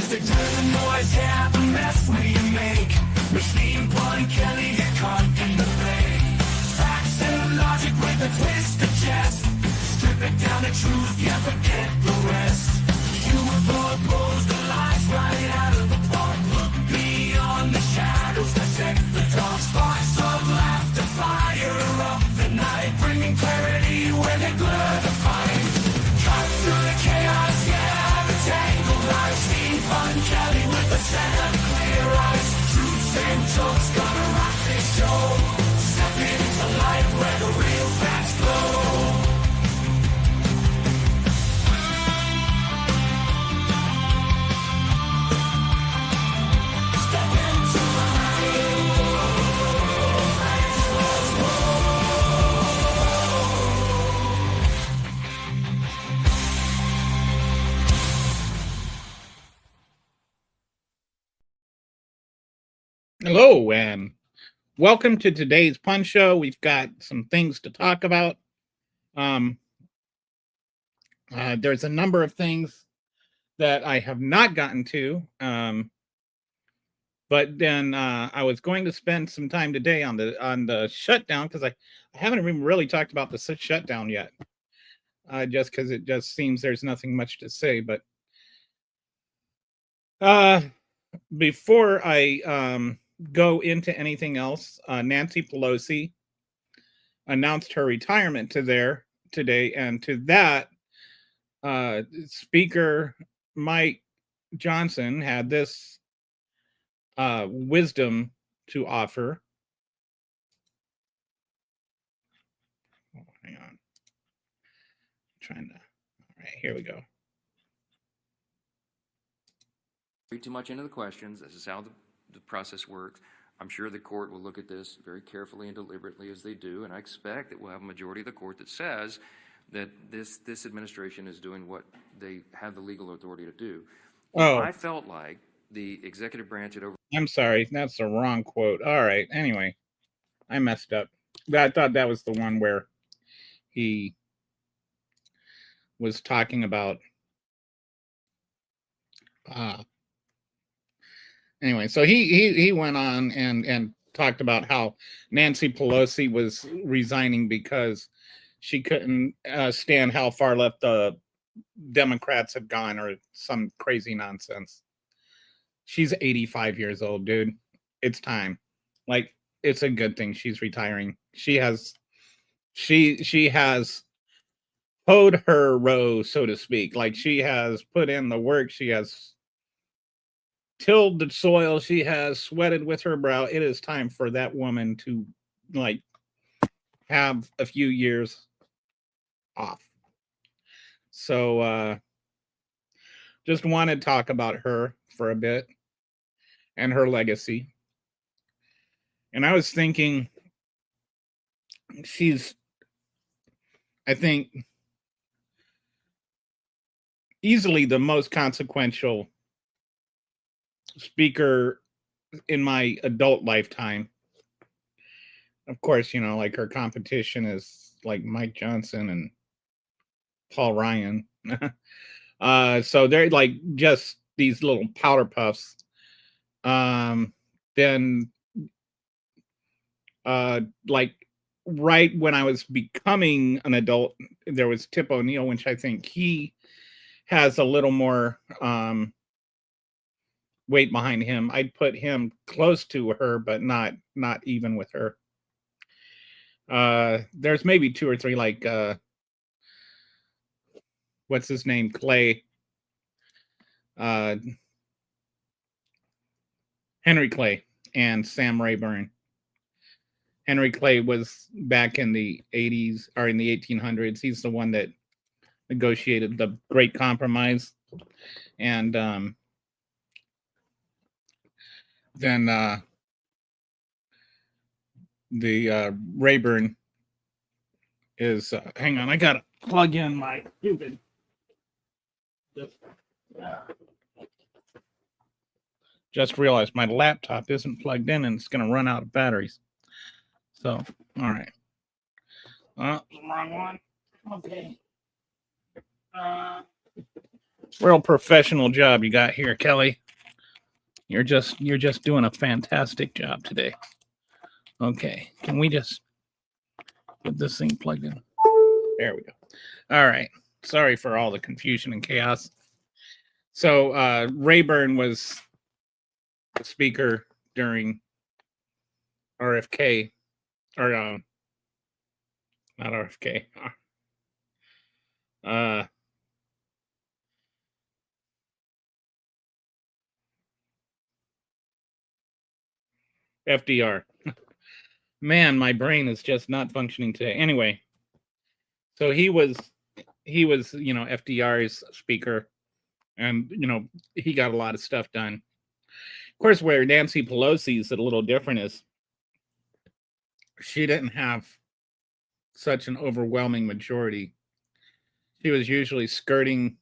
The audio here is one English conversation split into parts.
They turn the noise, yeah, the mess we make. Machine Paul and Kelly get caught in the fray. Facts and logic with a twist of chest. Strip it down to truth, yeah, forget the rest. Humor blows the lies right out of the park. Look beyond the shadows, dissect the dark. Sparks of laughter fire up the night, bringing clarity where they blur the fight. Cut through the chaos, yeah, the tangled lies. Steve Fun Kelly with a set of clear eyes. Truths and jokes gonna rock this show. Step into light where the real facts glow. Hello, and welcome to today's Pun Show. We've got some things to talk about. There's a number of things that I have not gotten to, but then I was going to spend some time today on the shutdown because I haven't even really talked about the shutdown yet, just because it just seems there's nothing much to say. But before I go into anything else, Nancy Pelosi announced her retirement today, and to that, Speaker Mike Johnson had this wisdom to offer. Oh, hang on, all right, here we go. Read too much into the questions. This is how the process works. I'm sure the court will look at this very carefully and deliberately as they do, and I expect that we'll have a majority of the court that says that this administration is doing what they have the legal authority to do. Oh, I felt like the executive branch had over. I'm sorry, that's the wrong quote. All right, anyway, I messed up. I thought that was the one where he was talking about. Anyway, so he went on and talked about how Nancy Pelosi was resigning because she couldn't stand how far left the Democrats had gone, or some crazy nonsense. She's 85 years old, dude. It's time. Like, it's a good thing she's retiring. She has hoed her row, so to speak. Like, she has put in the work. She has tilled the soil. She has sweated with her brow. It is time for that woman to, like, have a few years off. So just want to talk about her for a bit and her legacy. And I was thinking, she's, I think, easily the most consequential speaker in my adult lifetime. Of course, you know, like, her competition is like Mike Johnson and Paul Ryan. So they're like just these little powder puffs. Then like right when I was becoming an adult, there was Tip O'Neill, which I think he has a little more weight behind him. I'd put him close to her, but not even with her. There's maybe two or three, like what's his name, Clay, Henry Clay, and Sam Rayburn. Henry Clay was back in the 80s or in the 1800s. He's the one that negotiated the Great Compromise. And then the Rayburn is, hang on, I got to plug in my stupid. Just realized my laptop isn't plugged in and it's going to run out of batteries. So, all right. Wrong one. Okay. real professional job you got here, Kelly. You're just doing a fantastic job today. Okay, can we just get this thing plugged in? There we go. All right. Sorry for all the confusion and chaos. So Rayburn was the speaker during RFK, or not RFK. FDR. Man, my brain is just not functioning today. Anyway, so he was FDR's speaker, and he got a lot of stuff done. Of course, where Nancy Pelosi is a little different is she didn't have such an overwhelming majority. She was usually skirting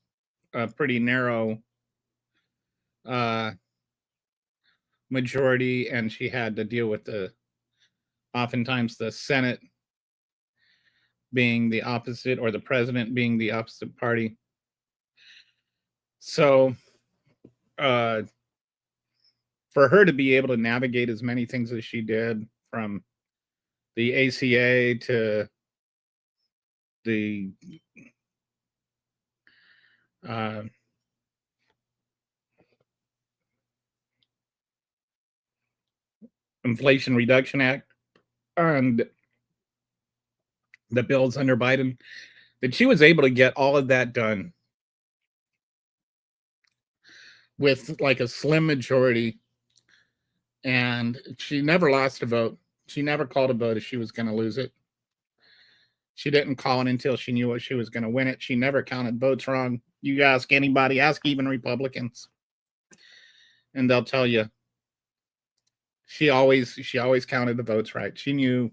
a pretty narrow majority, and she had to deal with oftentimes the Senate being the opposite, or the president being the opposite party. So for her to be able to navigate as many things as she did, from the ACA to the Inflation Reduction Act and the bills under Biden, that she was able to get all of that done with like a slim majority, and she never lost a vote. She never called a vote if she was going to lose it. She didn't call it until she knew she was going to win it. She never counted votes wrong. You ask anybody, ask even Republicans, and they'll tell you she always counted the votes right. She knew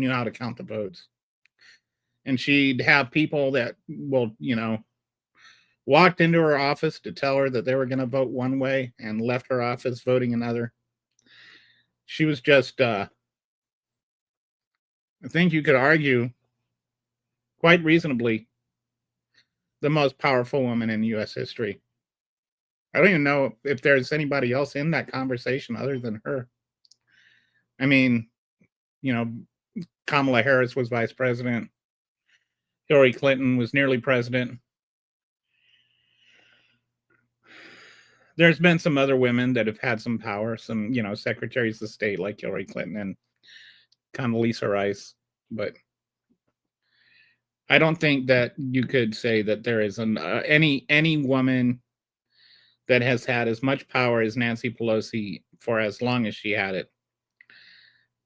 how to count the votes. And she'd have people that walked into her office to tell her that they were going to vote one way and left her office voting another. She was just, I think you could argue quite reasonably, the most powerful woman in U.S. history. I don't even know if there's anybody else in that conversation other than her. I mean, Kamala Harris was vice president. Hillary Clinton was nearly president. There's been some other women that have had some power, some, secretaries of state like Hillary Clinton and Condoleezza Rice. But I don't think that you could say that there is any woman that has had as much power as Nancy Pelosi for as long as she had it,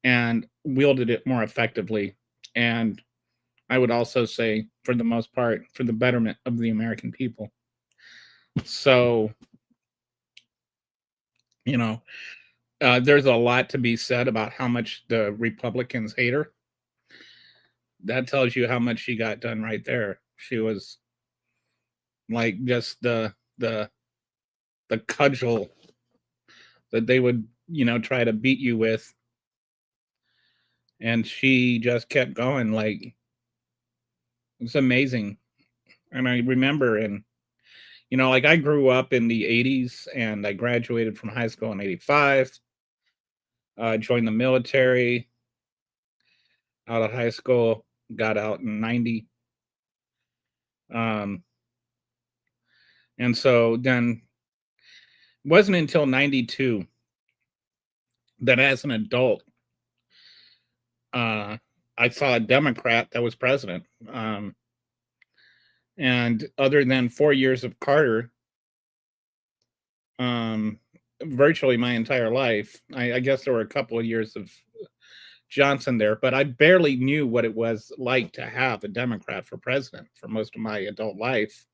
and wielded it more effectively. And I would also say, for the most part, for the betterment of the American people. So, there's a lot to be said about how much the Republicans hate her. That tells you how much she got done right there. She was like just the cudgel that they would, try to beat you with. And she just kept going. Like, it's amazing. And I remember I grew up in the 80s, and I graduated from high school in 85. Joined the military out of high school, got out in 90. And so then it wasn't until 92 that as an adult, I saw a Democrat that was president. And other than 4 years of Carter, virtually my entire life, I guess there were a couple of years of Johnson there, but I barely knew what it was like to have a Democrat for president for most of my adult life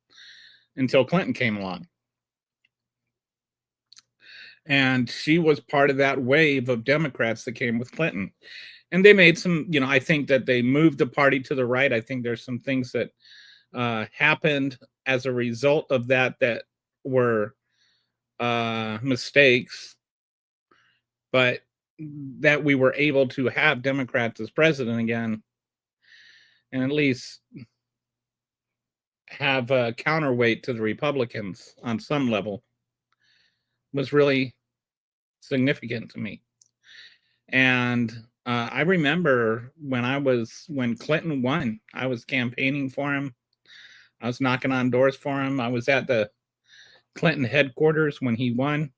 until Clinton came along. And she was part of that wave of Democrats that came with Clinton. And they made some, I think that they moved the party to the right. I think there's some things that happened as a result of that were mistakes, but that we were able to have Democrats as president again, and at least have a counterweight to the Republicans on some level was really significant to me. And I remember when Clinton won, I was campaigning for him. I was knocking on doors for him. I was at the Clinton headquarters when he won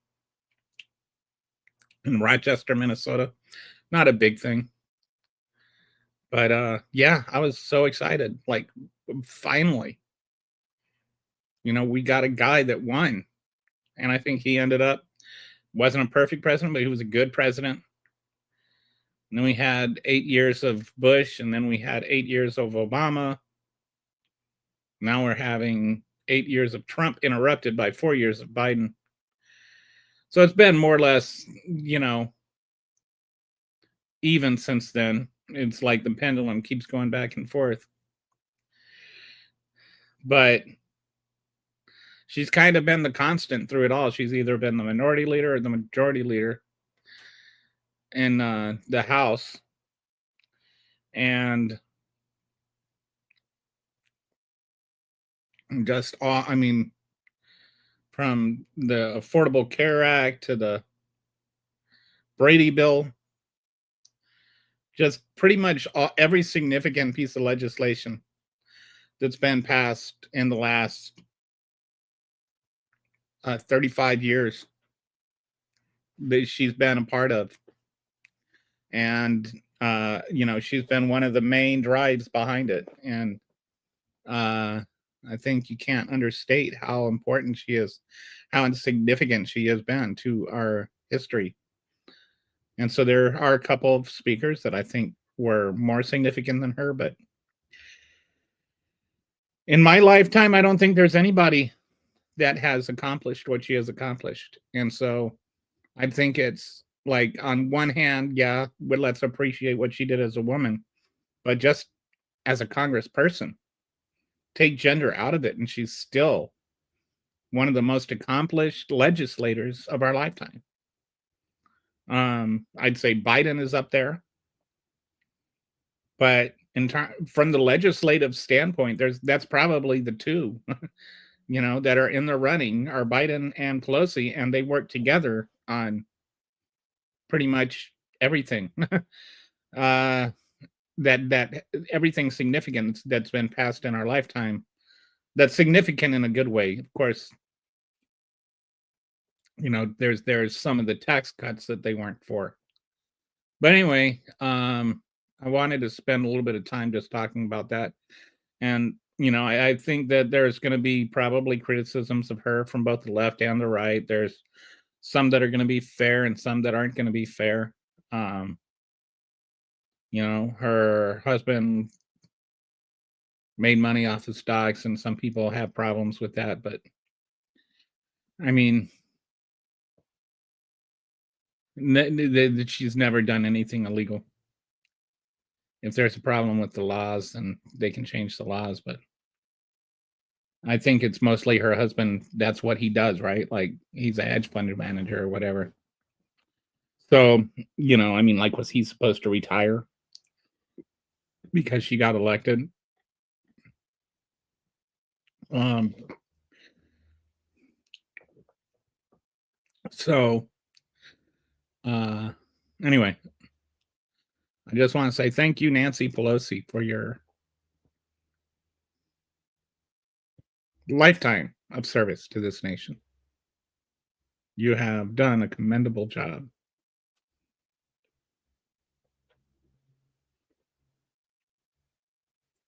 in Rochester, Minnesota. Not a big thing. But yeah, I was so excited. Like, finally, we got a guy that won. And I think he wasn't a perfect president, but he was a good president. And then we had 8 years of Bush, and then we had 8 years of Obama. Now we're having 8 years of Trump, interrupted by 4 years of Biden. So it's been more or less, even since then. It's like the pendulum keeps going back and forth. But she's kind of been the constant through it all. She's either been the minority leader or the majority leader in the House. And just all, from the Affordable Care Act to the Brady Bill, just pretty much every significant piece of legislation that's been passed in the last 35 years that she's been a part of. And, she's been one of the main drives behind it. And I think you can't understate how important she is, how insignificant she has been to our history. And so there are a couple of speakers that I think were more significant than her, but in my lifetime, I don't think there's anybody that has accomplished what she has accomplished. And so I think it's like, on one hand, yeah, but let's appreciate what she did as a woman, but just as a Congressperson, take gender out of it, and she's still one of the most accomplished legislators of our lifetime. I'd say Biden is up there, but from the legislative standpoint, that's probably the two, that are in the running are Biden and Pelosi, and they work together on pretty much everything. That everything significant that's been passed in our lifetime, that's significant in a good way. Of course, there's some of the tax cuts that they weren't for. But anyway, I wanted to spend a little bit of time just talking about that. And, I think that there's going to be probably criticisms of her from both the left and the right. There's some that are going to be fair and some that aren't going to be fair. Her husband made money off of stocks, and some people have problems with that. But she's never done anything illegal. If there's a problem with the laws, then they can change the laws. But I think it's mostly her husband. That's what he does, right? Like, he's a hedge fund manager or whatever. So, like, was he supposed to retire because she got elected? So, anyway, I just want to say thank you, Nancy Pelosi, for your lifetime of service to this nation. You have done a commendable job.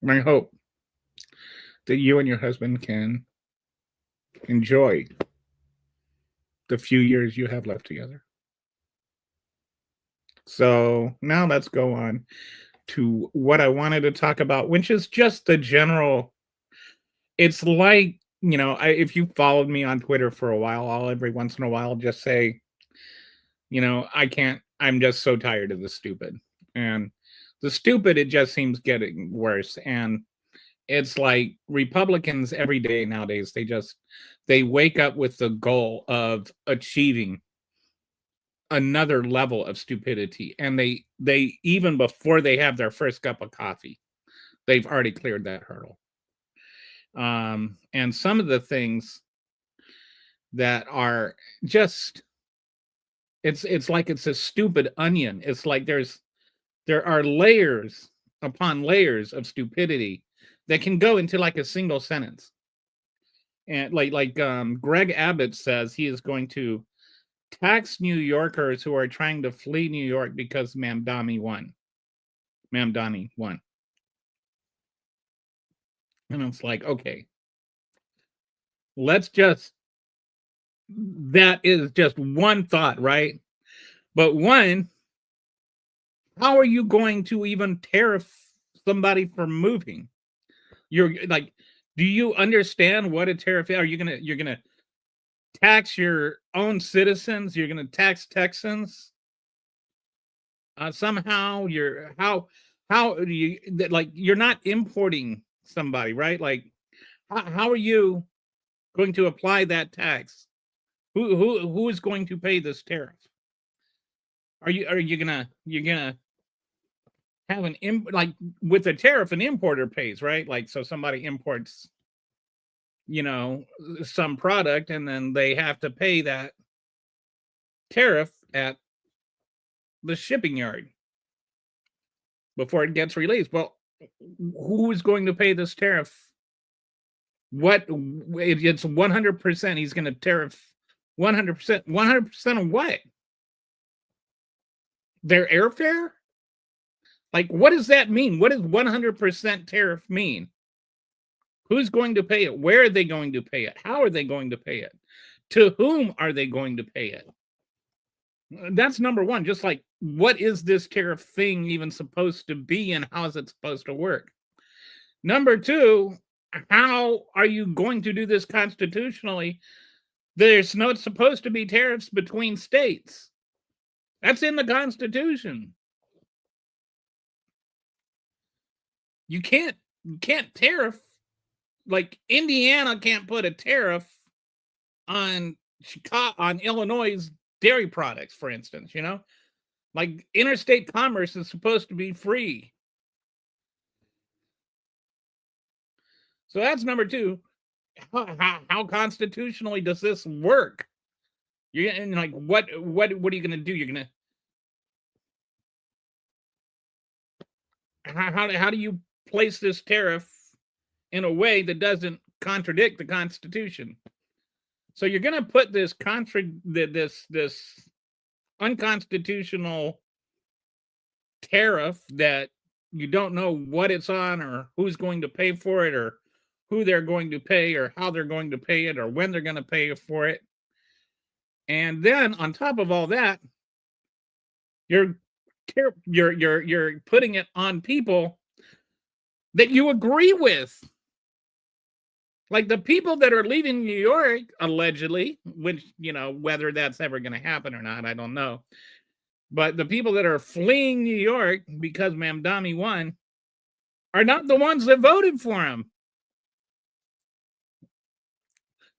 And I hope that you and your husband can enjoy the few years you have left together. So now let's go on to what I wanted to talk about, which is just the general. It's like, if you followed me on Twitter for a while, I'll every once in a while just say, I'm just so tired of the stupid. And the stupid, it just seems getting worse. And it's like Republicans every day nowadays, they wake up with the goal of achieving another level of stupidity. And they even before they have their first cup of coffee, they've already cleared that hurdle. And some of the things that are just, it's like it's a stupid onion. It's like there are layers upon layers of stupidity that can go into like a single sentence. And Greg Abbott says he is going to tax New Yorkers who are trying to flee New York because Mamdani won. And it's like, okay, let's just, that is just one thought, right? But one, how are you going to even tariff somebody for moving? You're like, do you understand what a tariff is? Are you're gonna tax your own citizens? You're gonna tax Texans? Somehow how do you, like, you're not importing somebody, right? Like, how are you going to apply that tax? Who is going to pay this tariff? Are you gonna, you're gonna have like with a tariff, an importer pays, right? Like, so somebody imports, some product, and then they have to pay that tariff at the shipping yard before it gets released. Well, who is going to pay this tariff? What, it's 100%. He's going to tariff 100%. 100% of what? Their airfare? Like, what does that mean? What does 100% tariff mean? Who's going to pay it? Where are they going to pay it? How are they going to pay it? To whom are they going to pay it? That's number one. Just like, what is this tariff thing even supposed to be, and how is it supposed to work? Number two, how are you going to do this constitutionally? There's not supposed to be tariffs between states. That's in the Constitution. You can't tariff, like Indiana can't put a tariff on Chicago, on Illinois' dairy products, for instance, like interstate commerce is supposed to be free. So that's number two. How constitutionally does this work? You're and like, what are you going to do? You're going to, how do you place this tariff in a way that doesn't contradict the Constitution? So you're going to put this this unconstitutional tariff that you don't know what it's on, or who's going to pay for it, or who they're going to pay, or how they're going to pay it, or when they're going to pay for it. And then on top of all that, you're putting it on people that you agree with. Like the people that are leaving New York, allegedly, which, whether that's ever going to happen or not, I don't know. But the people that are fleeing New York because Mamdani won are not the ones that voted for him.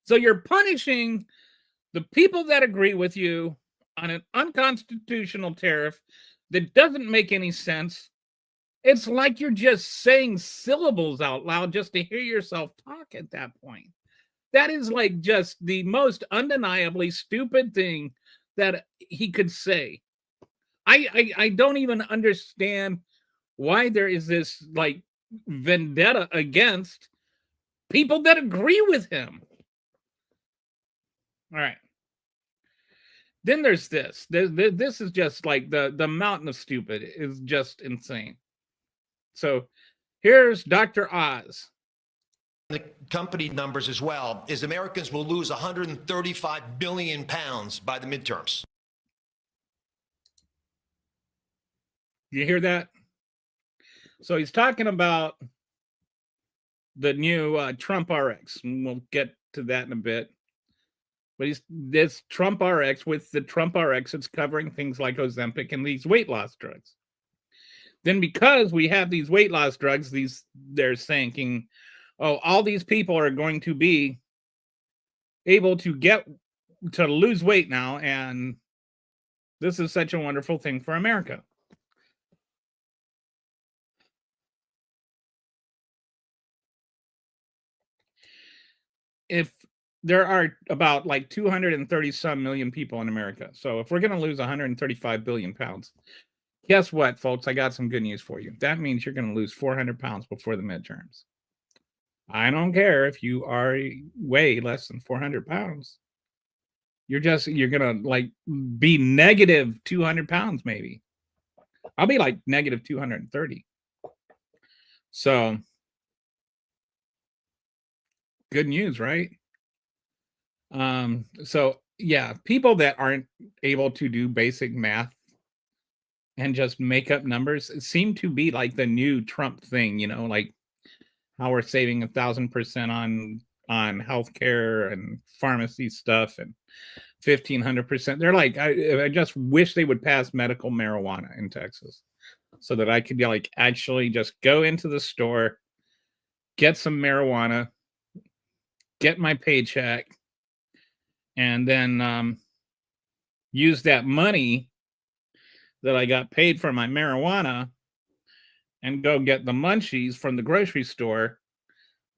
So you're punishing the people that agree with you on an unconstitutional tariff that doesn't make any sense. It's like you're just saying syllables out loud just to hear yourself talk at that point. That is like just the most undeniably stupid thing that he could say. I don't even understand why there is this like vendetta against people that agree with him. All right. Then there's this. This is just like the mountain of stupid is just insane. So here's Dr. Oz. The company numbers as well is Americans will lose 135 billion pounds by the midterms. You hear that? So he's talking about the new Trump RX, and we'll get to that in a bit. But this Trump RX, with the Trump RX, it's covering things like Ozempic and these weight loss drugs. Then because we have these weight loss drugs, they're thinking, oh, all these people are going to be able to lose weight now, and this is such a wonderful thing for America. if there are about like 230 some million people in America, so if we're going to lose 135 billion pounds, guess what, folks? I got some good news for you. That means you're going to lose 400 pounds before the midterms. I don't care if you are weigh less than 400 pounds. You're going to like be negative 200 pounds, maybe. I'll be like negative 230. So good news, right? So yeah, people that aren't able to do basic math and just make up numbers seem to be like the new Trump thing, like how we're saving 1,000% on healthcare and pharmacy stuff and 1,500%. They're like, I just wish they would pass medical marijuana in Texas so that I could like actually just go into the store, get some marijuana, get my paycheck, and then use that money that I got paid for my marijuana and go get the munchies from the grocery store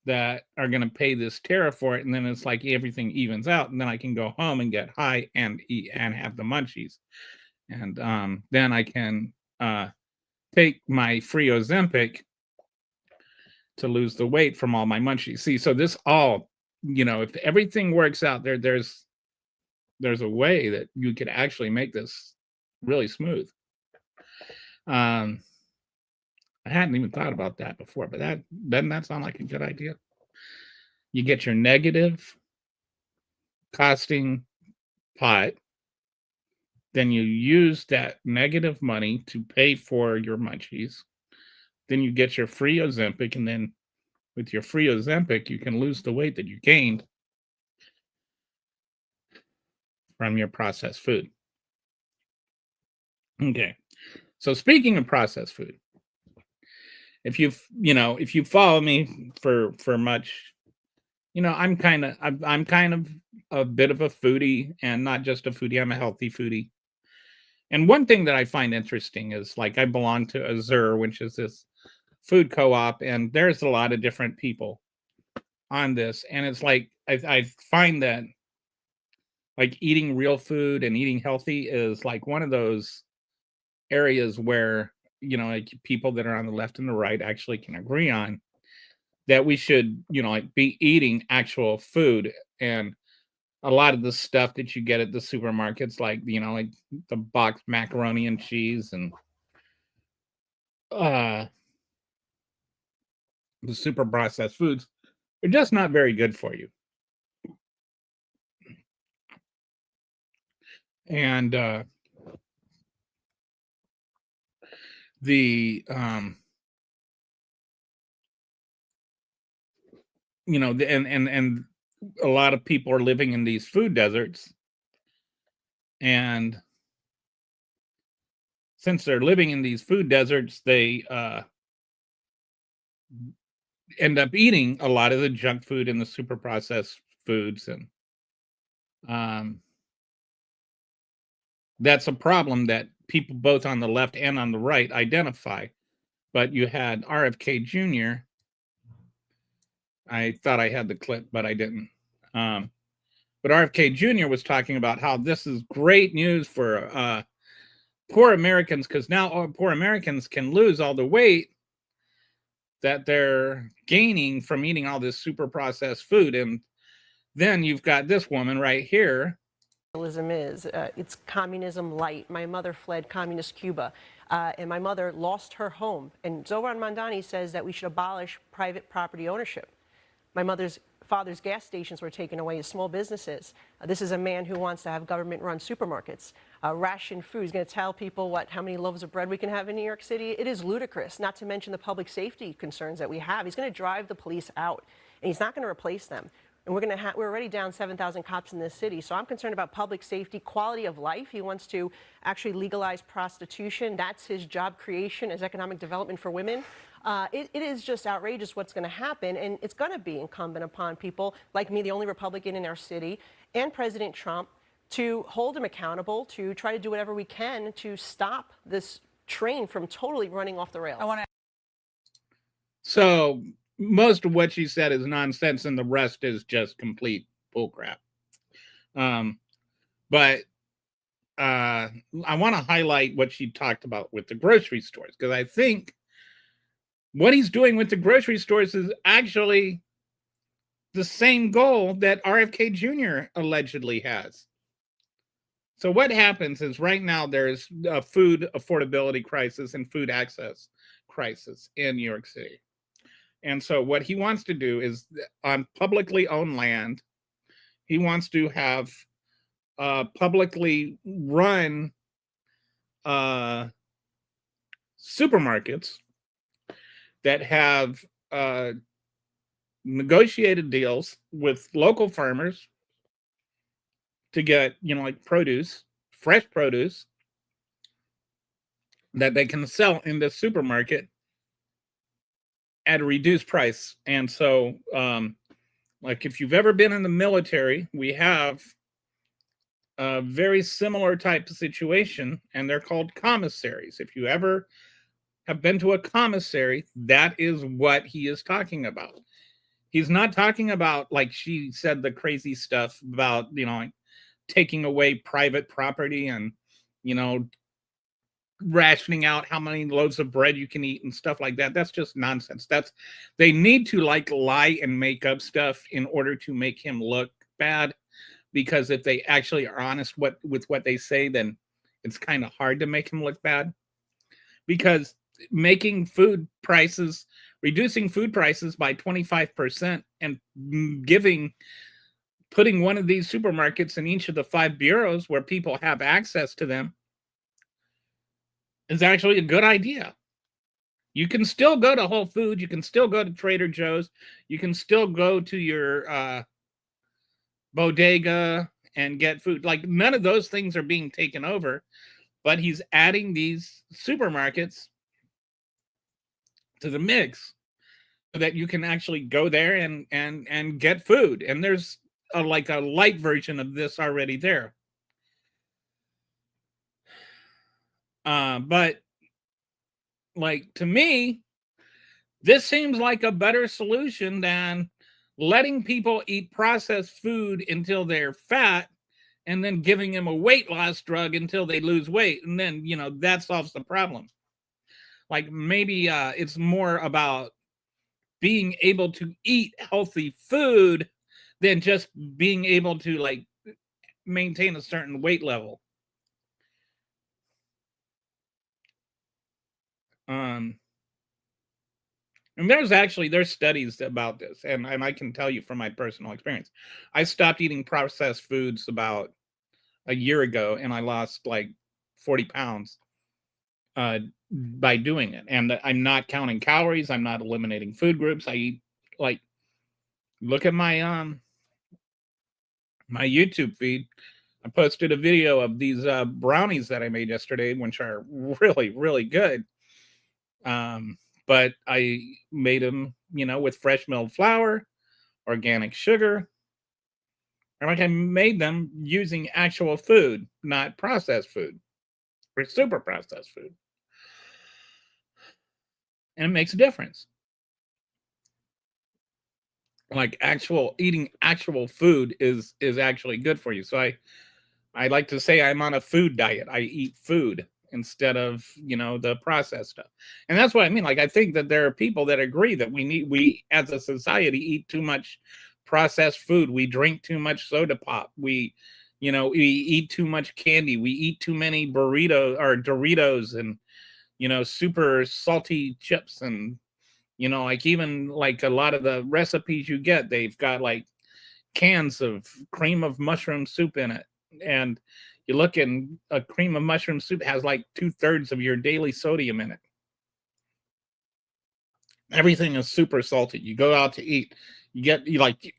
that are going to pay this tariff for it. And then it's like everything evens out. And then I can go home and get high and eat and have the munchies. And then I can take my free Ozempic to lose the weight from all my munchies. See, so this all, if everything works out, there's a way that you could actually make this really smooth. I hadn't even thought about that before, but doesn't that sound like a good idea? You get your negative costing pot, then you use that negative money to pay for your munchies. Then you get your free Ozempic, and then with your free Ozempic, you can lose the weight that you gained from your processed food. Okay. So speaking of processed food, if you follow me for much, I'm kind of a bit of a foodie, and not just a foodie, I'm a healthy foodie. And one thing that I find interesting is, like, I belong to Azur, which is this food co-op, and there's a lot of different people on this, and it's like I find that like eating real food and eating healthy is like one of those areas where like people that are on the left and the right actually can agree on that we should like be eating actual food. And a lot of the stuff that you get at the supermarkets, like like the boxed macaroni and cheese and the super processed foods, are just not very good for you. And the and a lot of people are living in these food deserts, and since they're living in these food deserts, they end up eating a lot of the junk food and the super processed foods, and that's a problem that people both on the left and on the right identify. But you had RFK Jr. I thought I had the clip, but I didn't. But RFK Jr. was talking about how this is great news for poor Americans, because now poor Americans can lose all the weight that they're gaining from eating all this super processed food. And then you've got this woman right here. It's communism light. My mother fled communist Cuba, and my mother lost her home. And Zohran Mamdani says that we should abolish private property ownership. My mother's father's gas stations were taken away as small businesses. This is a man who wants to have government-run supermarkets. Ration food. He's going to tell people how many loaves of bread we can have in New York City. It is ludicrous, not to mention the public safety concerns that we have. He's going to drive the police out, and he's not going to replace them. And we're already down 7,000 cops in this city. So I'm concerned about public safety, quality of life. He wants to actually legalize prostitution. That's his job creation as economic development for women. It is just outrageous what's going to happen. And it's going to be incumbent upon people like me, the only Republican in our city, and President Trump, to hold him accountable, to try to do whatever we can to stop this train from totally running off the rails. So most of what she said is nonsense, and the rest is just complete bullcrap. But I want to highlight what she talked about with the grocery stores, because I think what he's doing with the grocery stores is actually the same goal that RFK Jr. allegedly has. So what happens is right now there's a food affordability crisis and food access crisis in New York City. And so what he wants to do is on publicly owned land, he wants to have publicly run supermarkets that have negotiated deals with local farmers to get, like produce, fresh produce that they can sell in the supermarket at a reduced price. And so, like if you've ever been in the military, we have a very similar type of situation, and they're called commissaries. If you ever have been to a commissary, that is what he is talking about. He's not talking about, like she said, the crazy stuff about, taking away private property and, rationing out how many loaves of bread you can eat and stuff like that. That's just nonsense. They need to lie and make up stuff in order to make him look bad, because if they actually are honest with what they say, then it's kind of hard to make him look bad, because reducing food prices by 25% and putting one of these supermarkets in each of the 5 boroughs where people have access to them is actually a good idea. You can still go to Whole Foods, you can still go to Trader Joe's, you can still go to your bodega and get food. Like, none of those things are being taken over, but he's adding these supermarkets to the mix so that you can actually go there and get food. And there's a light version of this already there. But to me, this seems like a better solution than letting people eat processed food until they're fat and then giving them a weight loss drug until they lose weight. And then, that solves the problem. Maybe it's more about being able to eat healthy food than just being able to maintain a certain weight level. And there's studies about this, and I can tell you from my personal experience. I stopped eating processed foods about a year ago, and I lost 40 pounds by doing it. And I'm not counting calories. I'm not eliminating food groups. I eat look at my my YouTube feed. I posted a video of these brownies that I made yesterday, which are really, really good. But I made them, with fresh milled flour, organic sugar. And I made them using actual food, not processed food or super processed food. And it makes a difference. Eating actual food is actually good for you. So I like to say I'm on a food diet. I eat food instead of, the processed stuff. And that's what I mean. I think that there are people that agree that we as a society eat too much processed food. We drink too much soda pop. We eat too much candy. We eat too many burritos or Doritos and, super salty chips. And, even a lot of the recipes you get, they've got cans of cream of mushroom soup in it. And you look, in a cream of mushroom soup has 2/3 of your daily sodium in it. Everything is super salty. You go out to eat,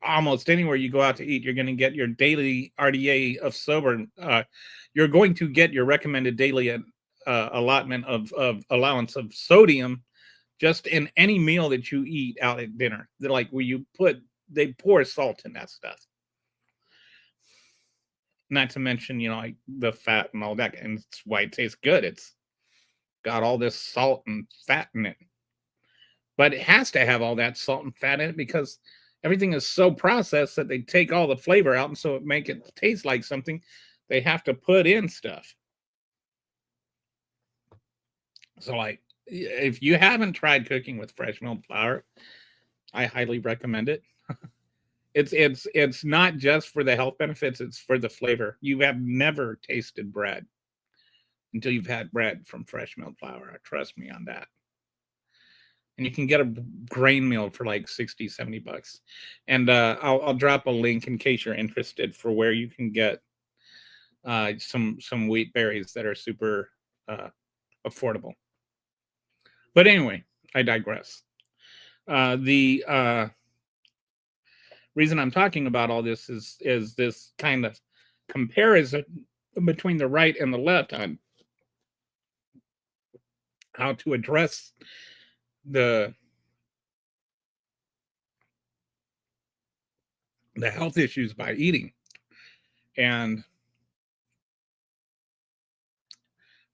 almost anywhere you go out to eat, you're going to get your daily RDA of you're going to get your recommended daily allotment of allowance of sodium just in any meal that you eat out at dinner. They're they pour salt in that stuff. Not to mention, the fat and all that, and it's why it tastes good. It's got all this salt and fat in it. but it has to have all that salt and fat in it because everything is so processed that they take all the flavor out, and so it make it taste like something. They have to put in stuff. So, like, if you haven't tried cooking with fresh milled flour, I highly recommend it. It's not just for the health benefits; it's for the flavor. You have never tasted bread until you've had bread from fresh milled flour. Trust me on that. And you can get a grain meal for like 60, 70 bucks. And I'll drop a link in case you're interested for where you can get some wheat berries that are super affordable. But anyway, I digress. The reason I'm talking about all this is this kind of comparison between the right and the left on how to address the health issues by eating. And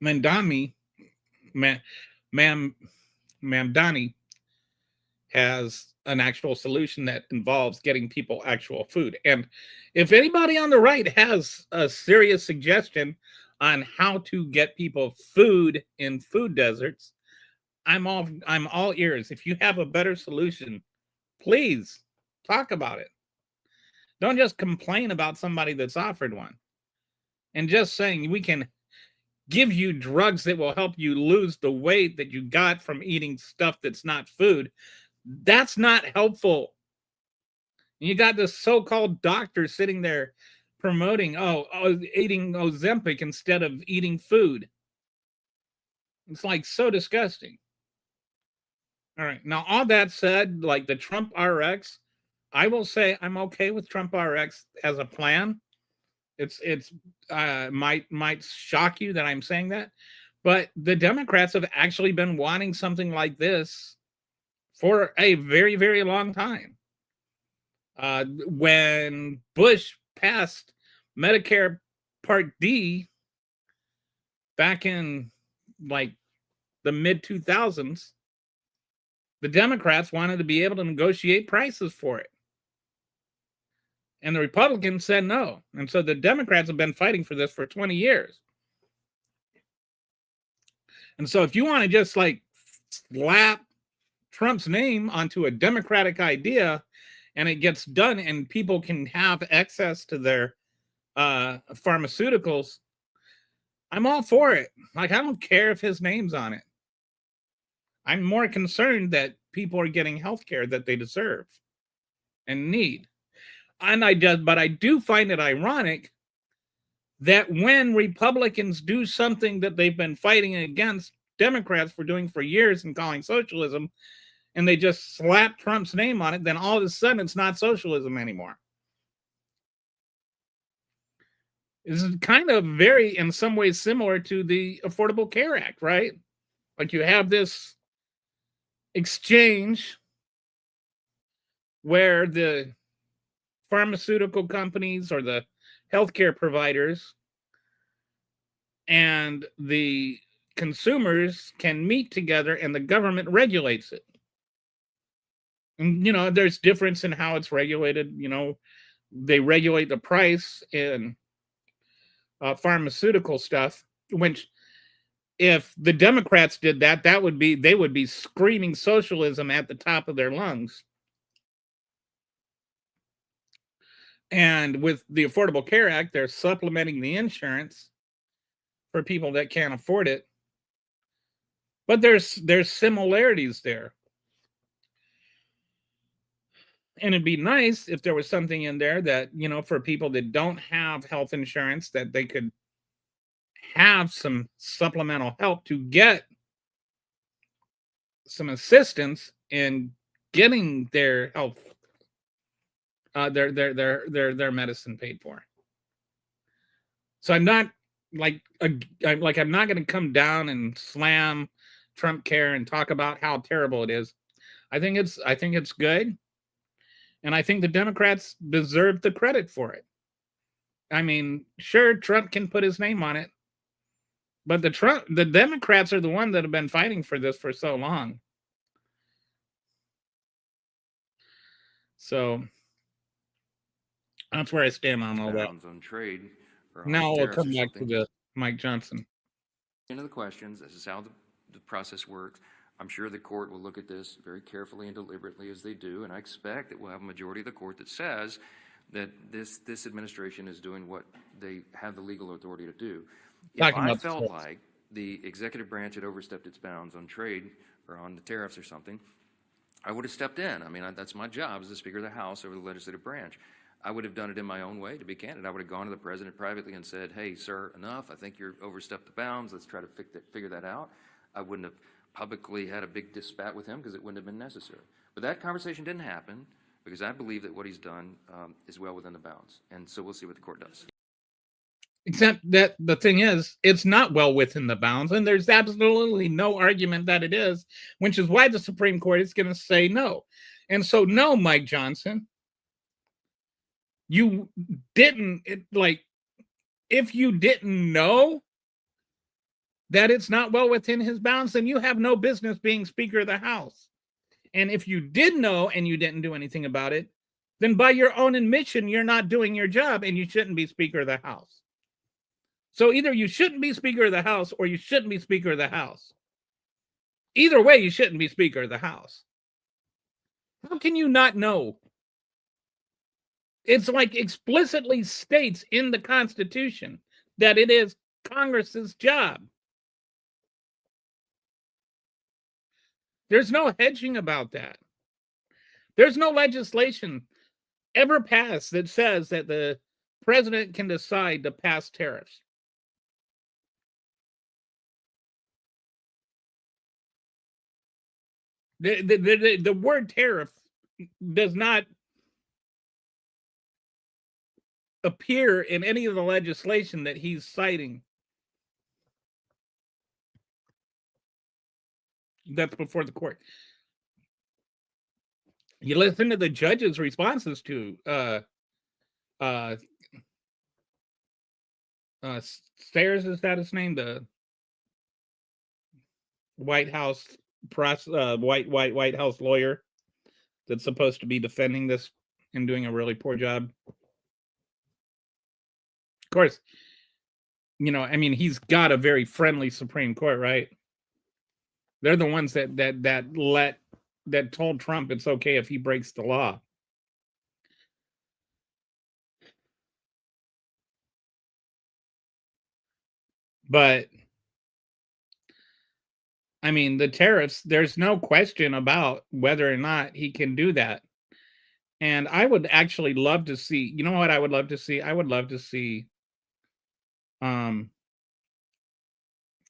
Mamdani has an actual solution that involves getting people actual food. And if anybody on the right has a serious suggestion on how to get people food in food deserts, I'm all ears. If you have a better solution, please talk about it. Don't just complain about somebody that's offered one. And just saying we can give you drugs that will help you lose the weight that you got from eating stuff that's not food. That's not helpful. You got this so-called doctor sitting there promoting, eating Ozempic instead of eating food. It's like so disgusting. All right. Now, all that said, like the Trump RX, I will say I'm okay with Trump RX as a plan. It's might shock you that I'm saying that, but the Democrats have actually been wanting something like this for a very, very long time. When Bush passed Medicare Part D back in like the mid 2000s, the Democrats wanted to be able to negotiate prices for it. And the Republicans said no. And so the Democrats have been fighting for this for 20 years. And so if you want to just like slap Trump's name onto a Democratic idea and it gets done and people can have access to their pharmaceuticals, I'm all for it. Like, I don't care if his name's on it. I'm more concerned that people are getting health care that they deserve and need. And I do find it ironic that when Republicans do something that they've been fighting against Democrats for doing for years and calling socialism, and they just slap Trump's name on it, then all of a sudden it's not socialism anymore. This is kind of very, in some ways, similar to the Affordable Care Act, right? Like you have this exchange where the pharmaceutical companies or the healthcare providers and the consumers can meet together and the government regulates it. And, there's difference in how it's regulated. They regulate the price in pharmaceutical stuff, which if the Democrats did that, they would be screaming socialism at the top of their lungs. And with the Affordable Care Act, they're supplementing the insurance for people that can't afford it. But there's similarities there. And it'd be nice if there was something in there that, for people that don't have health insurance, that they could have some supplemental help to get some assistance in getting their health, their medicine paid for. So I'm not I'm not going to come down and slam Trump Care and talk about how terrible it is. I think it's good. And I think the Democrats deserve the credit for it. I mean, sure, Trump can put his name on it, but the Democrats are the ones that have been fighting for this for so long. So that's where I stand on all that. Bounds on trade or on Now we'll tariffs or come back to something. the Mike Johnson. Into the questions. This is how the process works. I'm sure the court will look at this very carefully and deliberately as they do, and I expect that we'll have a majority of the court that says that this administration is doing what they have the legal authority to do. If Talking I about the felt courts. like the executive branch had overstepped its bounds on trade or on the tariffs or something, I would have stepped in. I mean, that's my job as the Speaker of the House over the legislative branch. I would have done it in my own way, to be candid. I would have gone to the president privately and said, hey, sir, enough. I think you're overstepped the bounds. Let's try to figure that out. I wouldn't have publicly had a big spat with him because it wouldn't have been necessary. But that conversation didn't happen because I believe that what he's done is well within the bounds. And so we'll see what the court does. Except that the thing is, it's not well within the bounds, and there's absolutely no argument that it is, which is why the Supreme Court is going to say no. And so, no, Mike Johnson, you didn't, if you didn't know that it's not well within his bounds, then you have no business being Speaker of the House. And if you did know and you didn't do anything about it, then by your own admission, you're not doing your job and you shouldn't be Speaker of the House. So either you shouldn't be Speaker of the House or you shouldn't be Speaker of the House. Either way, you shouldn't be Speaker of the House. How can you not know? It's like explicitly states in the Constitution that it is Congress's job. There's no hedging about that. There's no legislation ever passed that says that the president can decide to pass tariffs. The word tariff does not appear in any of the legislation that he's citing that's before the court. You listen to the judge's responses to Sayers, is that his name? The White House White House lawyer that's supposed to be defending this and doing a really poor job. Of course, I mean, he's got a very friendly Supreme Court, right? They're the ones that told Trump it's okay if he breaks the law. But I mean, the tariffs, there's no question about whether or not he can do that. And I would actually love to see, you know what I would love to see? I would love to see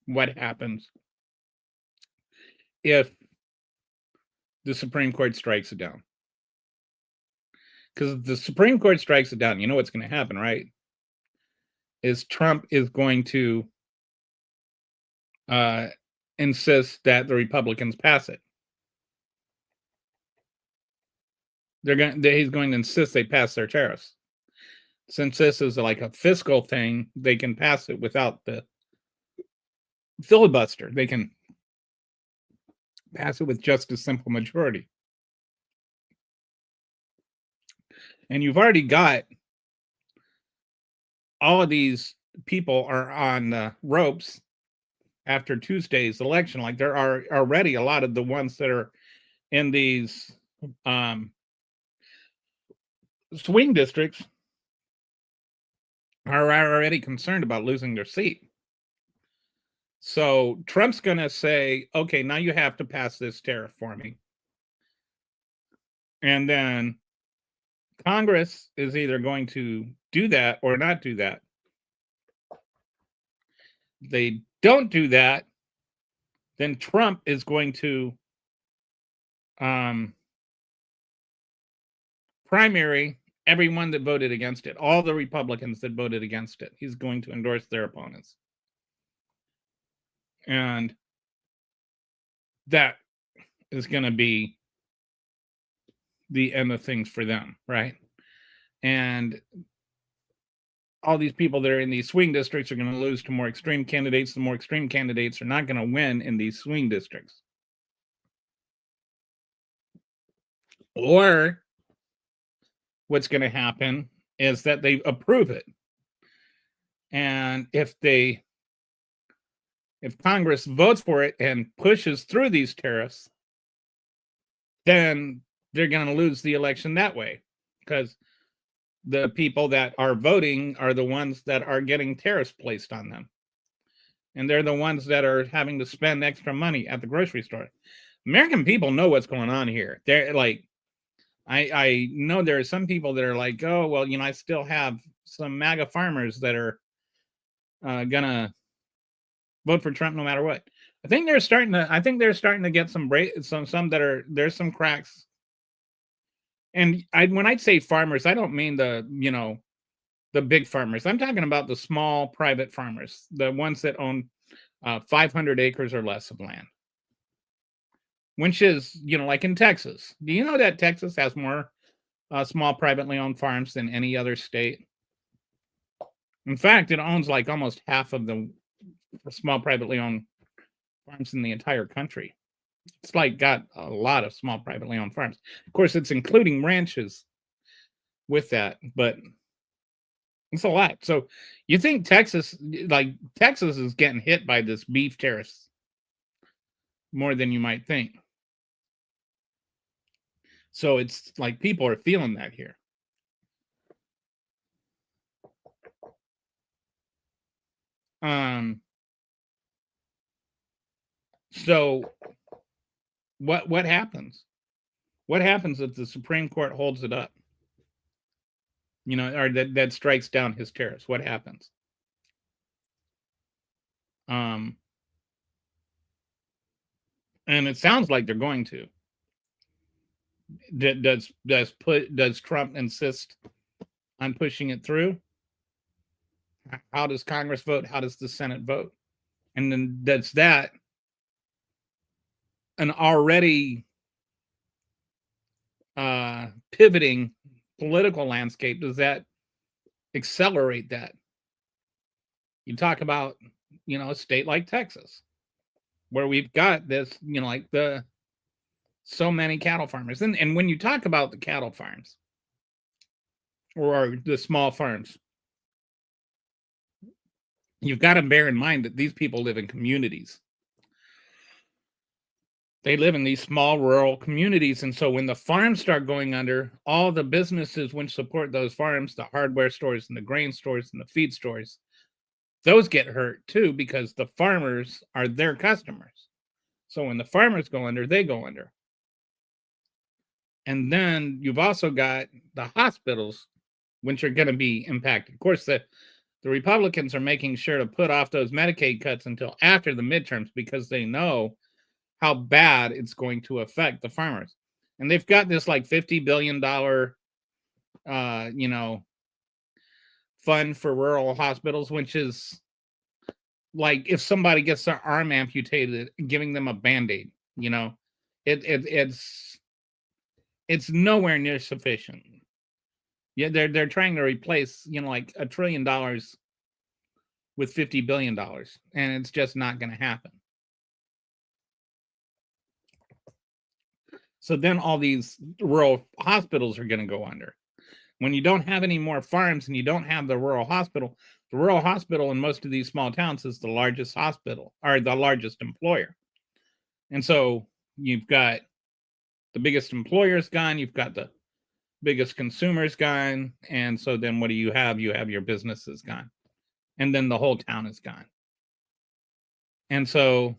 what happens if the Supreme Court strikes it down. Because if the Supreme Court strikes it down, you know what's going to happen, right? Is Trump is going to insist that the Republicans pass it. He's going to insist they pass their tariffs. Since this is like a fiscal thing, they can pass it without the filibuster. They can pass it with just a simple majority. And you've already got all of these people are on the ropes after Tuesday's election. Like there are already a lot of the ones that are in these swing districts are already concerned about losing their seat. So Trump's going to say, okay, now you have to pass this tariff for me. And then Congress is either going to do that or not do that. They don't do that, then Trump is going to primary everyone that voted against it, all the Republicans that voted against it. He's going to endorse their opponents. And that is going to be the end of things for them, right? And all these people that are in these swing districts are going to lose to more extreme candidates. The more extreme candidates are not going to win in these swing districts. Or what's going to happen is that they approve it. And if Congress votes for it and pushes through these tariffs, then they're going to lose the election that way, because the people that are voting are the ones that are getting tariffs placed on them. And they're the ones that are having to spend extra money at the grocery store. American people know what's going on here. They're like, I know there are some people that are like, oh, well, I still have some MAGA farmers that are gonna vote for Trump no matter what. I think they're starting to get some there's some cracks. And when I say farmers, I don't mean the big farmers. I'm talking about the small private farmers, the ones that own 500 acres or less of land, which is, like in Texas. Do you know that Texas has more small privately owned farms than any other state? In fact, it owns like almost half of the small privately owned farms in the entire country. It's like got a lot of small privately owned farms. Of course, it's including ranches with that, but it's a lot. So you think Texas is getting hit by this beef tariffs more than you might think. So it's like people are feeling that here. So what happens? What happens if the Supreme Court holds it up? Or that strikes down his tariffs? What happens? And it sounds like they're going to. Does Trump insist on pushing it through? How does Congress vote? How does the Senate vote? And then does that an already pivoting political landscape, does that accelerate that? You talk about, a state like Texas, where we've got this, like so many cattle farmers. And when you talk about the cattle farms or the small farms, you've got to bear in mind that these people live in communities. They live in these small rural communities. And so when the farms start going under, all the businesses which support those farms, the hardware stores and the grain stores and the feed stores, those get hurt too, because the farmers are their customers. So when the farmers go under, they go under. And then you've also got the hospitals, which are going to be impacted. Of course, the Republicans are making sure to put off those Medicaid cuts until after the midterms, because they know how bad it's going to affect the farmers. And they've got this like $50 billion, fund for rural hospitals, which is like if somebody gets their arm amputated, giving them a Band-Aid, it's nowhere near sufficient. Yeah, they're trying to replace, like $1 trillion with $50 billion, and it's just not going to happen. So then all these rural hospitals are going to go under. When you don't have any more farms and you don't have the rural hospital in most of these small towns is the largest hospital or the largest employer. And so you've got the biggest employers gone, you've got the biggest consumers gone. And so then what do you have? You have your businesses gone. And then the whole town is gone. And so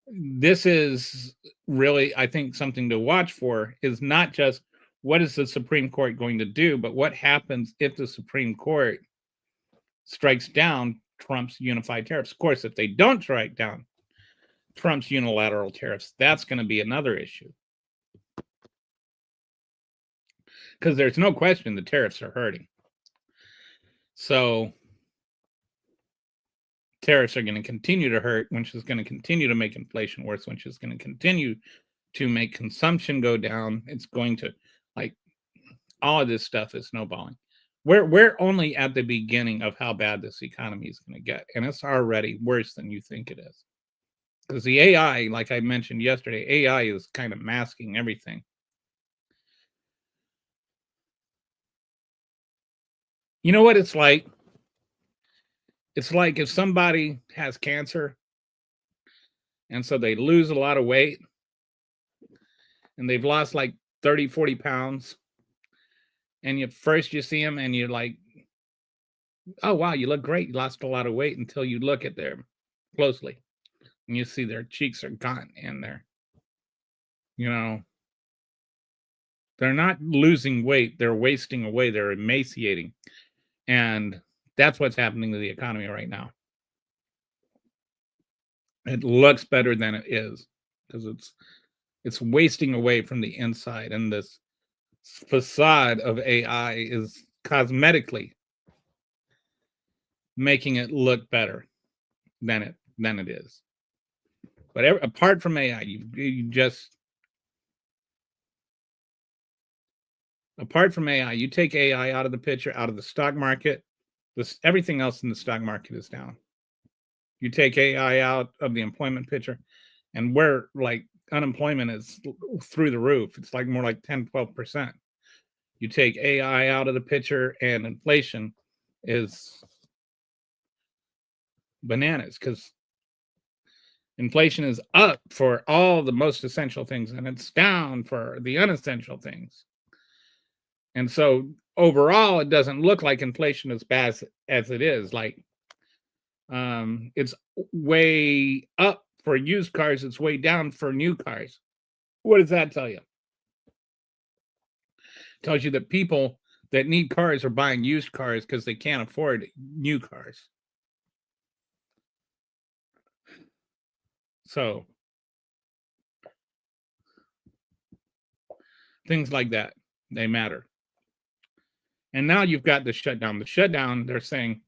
this is really, I think, something to watch for, is not just what is the Supreme Court going to do, but what happens if the Supreme Court strikes down Trump's unified tariffs. Of course, if they don't strike down Trump's unilateral tariffs, that's going to be another issue. Because there's no question the tariffs are hurting. So tariffs are going to continue to hurt, which is going to continue to make inflation worse, which is going to continue to make consumption go down. It's going to, like, all of this stuff is snowballing. We're only at the beginning of how bad this economy is going to get, and it's already worse than you think it is. Because the AI, like I mentioned yesterday, AI is kind of masking everything. You know what it's like? It's like if somebody has cancer and so they lose a lot of weight and they've lost like 30, 40 pounds. And you see them and you're like, oh, wow, you look great. You lost a lot of weight until you look at them closely and you see their cheeks are gone and they're not losing weight. They're wasting away. They're emaciating. And that's what's happening to the economy right now. It looks better than it is because it's wasting away from the inside. And this facade of AI is cosmetically making it look better than it is. But apart from AI, you take AI out of the picture, out of the stock market, everything else in the stock market is down. You take AI out of the employment picture, and where like unemployment is through the roof. It's like more like 10, 12%. You take AI out of the picture and inflation is bananas because inflation is up for all the most essential things and it's down for the unessential things. And so overall, it doesn't look like inflation is bad as it is. Like it's way up for used cars. It's way down for new cars. What does that tell you? It tells you that people that need cars are buying used cars because they can't afford new cars. So things like that, they matter. And now you've got the shutdown. The shutdown, they're saying,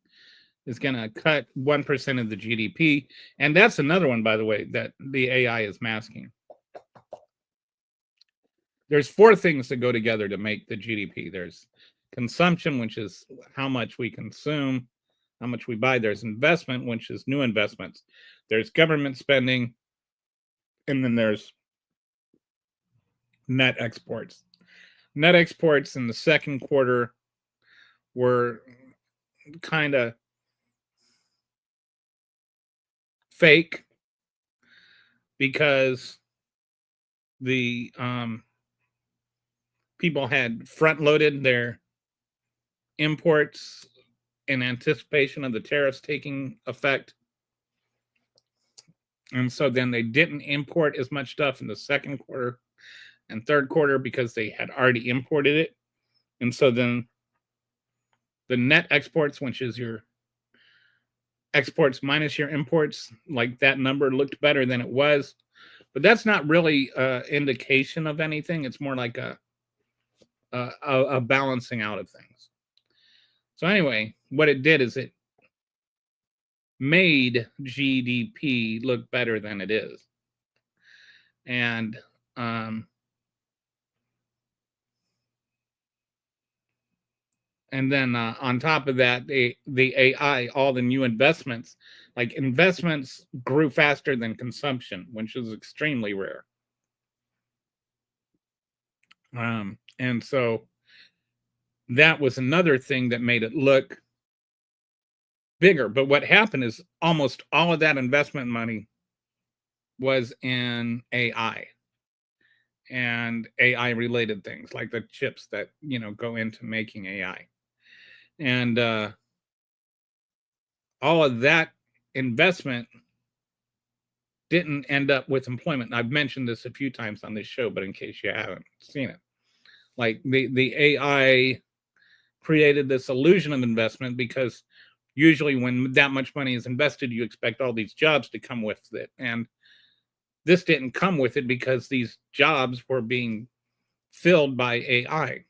is going to cut 1% of the GDP. And that's another one, by the way, that the AI is masking. There's 4 things that go together to make the GDP. There's consumption, which is how much we consume, how much we buy. There's investment, which is new investments. There's government spending. And then there's net exports. Net exports in the second quarter were kind of fake because the people had front loaded their imports in anticipation of the tariffs taking effect. And so then they didn't import as much stuff in the second quarter and third quarter because they had already imported it. And so then the net exports, which is your exports minus your imports, like that number looked better than it was. But that's not really an indication of anything. It's more like a balancing out of things. So anyway, what it did is it made GDP look better than it is. And then on top of that, the AI, all the new investments, like investments grew faster than consumption, which is extremely rare. And so that was another thing that made it look bigger. But what happened is almost all of that investment money was in AI and AI related things like the chips that, go into making AI. And all of that investment didn't end up with employment. And I've mentioned this a few times on this show, but in case you haven't seen it, like the AI created this illusion of investment because usually when that much money is invested, you expect all these jobs to come with it. And this didn't come with it because these jobs were being filled by AI.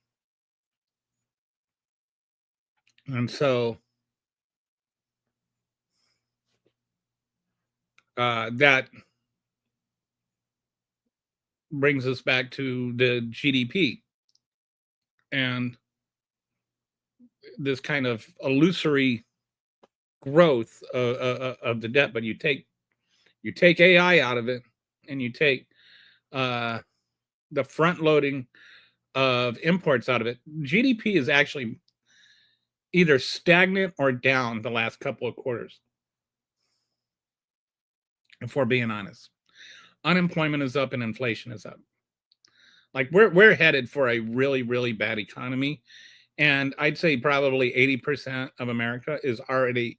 And so that brings us back to the GDP and this kind of illusory growth of the debt. But you take AI out of it, and you take the front loading of imports out of it. GDP is actually either stagnant or down the last couple of quarters. If we're being honest, unemployment is up and inflation is up. Like we're headed for a really, really bad economy. And I'd say probably 80% of America is already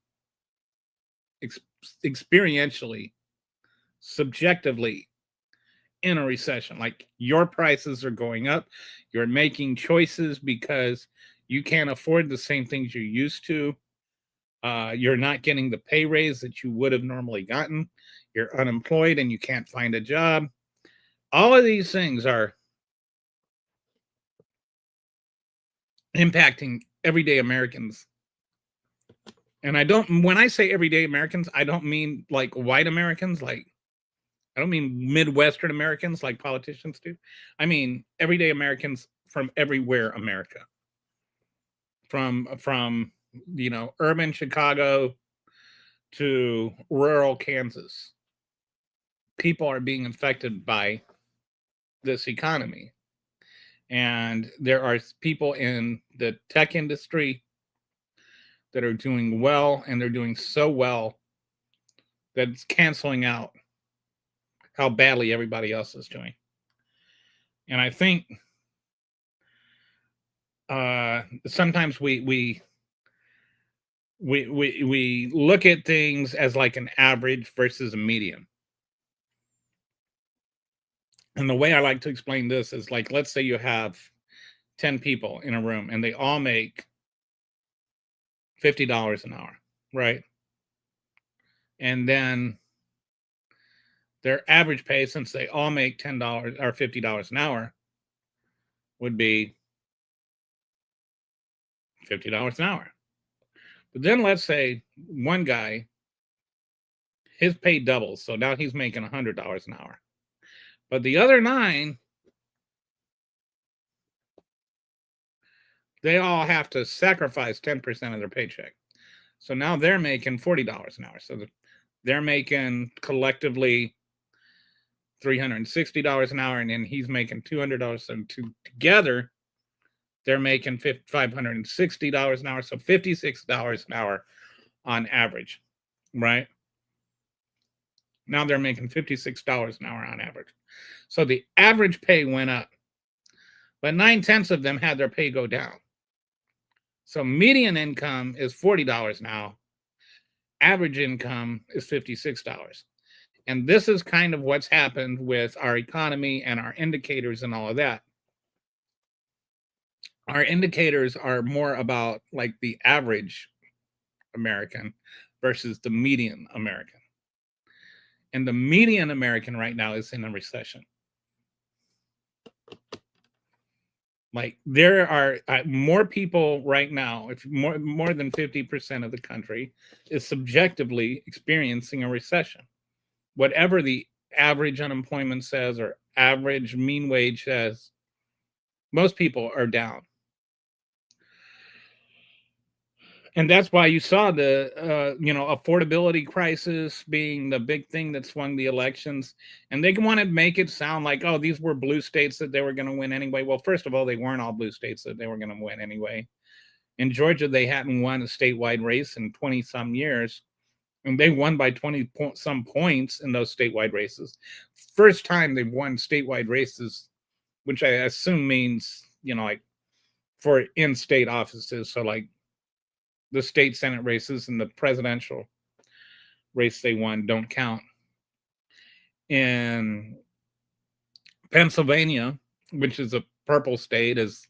experientially, subjectively in a recession. Like your prices are going up. You're making choices because you can't afford the same things you used to. You're not getting the pay raise that you would have normally gotten. You're unemployed and you can't find a job. All of these things are impacting everyday Americans. And when I say everyday Americans, I don't mean like white Americans, I don't mean Midwestern Americans like politicians do. I mean everyday Americans from everywhere America. From urban Chicago to rural Kansas. People are being affected by this economy. And there are people in the tech industry that are doing well, and they're doing so well that it's canceling out how badly everybody else is doing. And I think sometimes we look at things as like an average versus a median. And the way I like to explain this is like, let's say you have 10 people in a room and they all make $50 an hour, right? And then their average pay, since they all make $10 or $50 an hour, would be $50 an hour. But then let's say one guy, his pay doubles, so now he's making $100 an hour. But the other 9, they all have to sacrifice 10% of their paycheck. So now they're making $40 an hour. So they're making collectively $360 an hour, and then he's making $200. So together, they're making $560 an hour. So $56 an hour on average, right? Now they're making $56 an hour on average. So the average pay went up, but 9/10 of them had their pay go down. So median income is $40 now. Average income is $56. And this is kind of what's happened with our economy and our indicators and all of that. Our indicators are more about like the average American versus the median American. And the median American right now is in a recession. Like there are more people right now, if more than 50% of the country is subjectively experiencing a recession. Whatever the average unemployment says or average mean wage says, most people are down. And that's why you saw the affordability crisis being the big thing that swung the elections. And they want to make it sound like, oh, these were blue states that they were going to win anyway. Well, first of all, they weren't all blue states that they were going to win anyway. In Georgia, they hadn't won a statewide race in 20 some years. And they won by 20 some points in those statewide races. First time they've won statewide races, which I assume means, like for in-state offices. So like the state Senate races and the presidential race they won don't count. In Pennsylvania, which is a purple state, as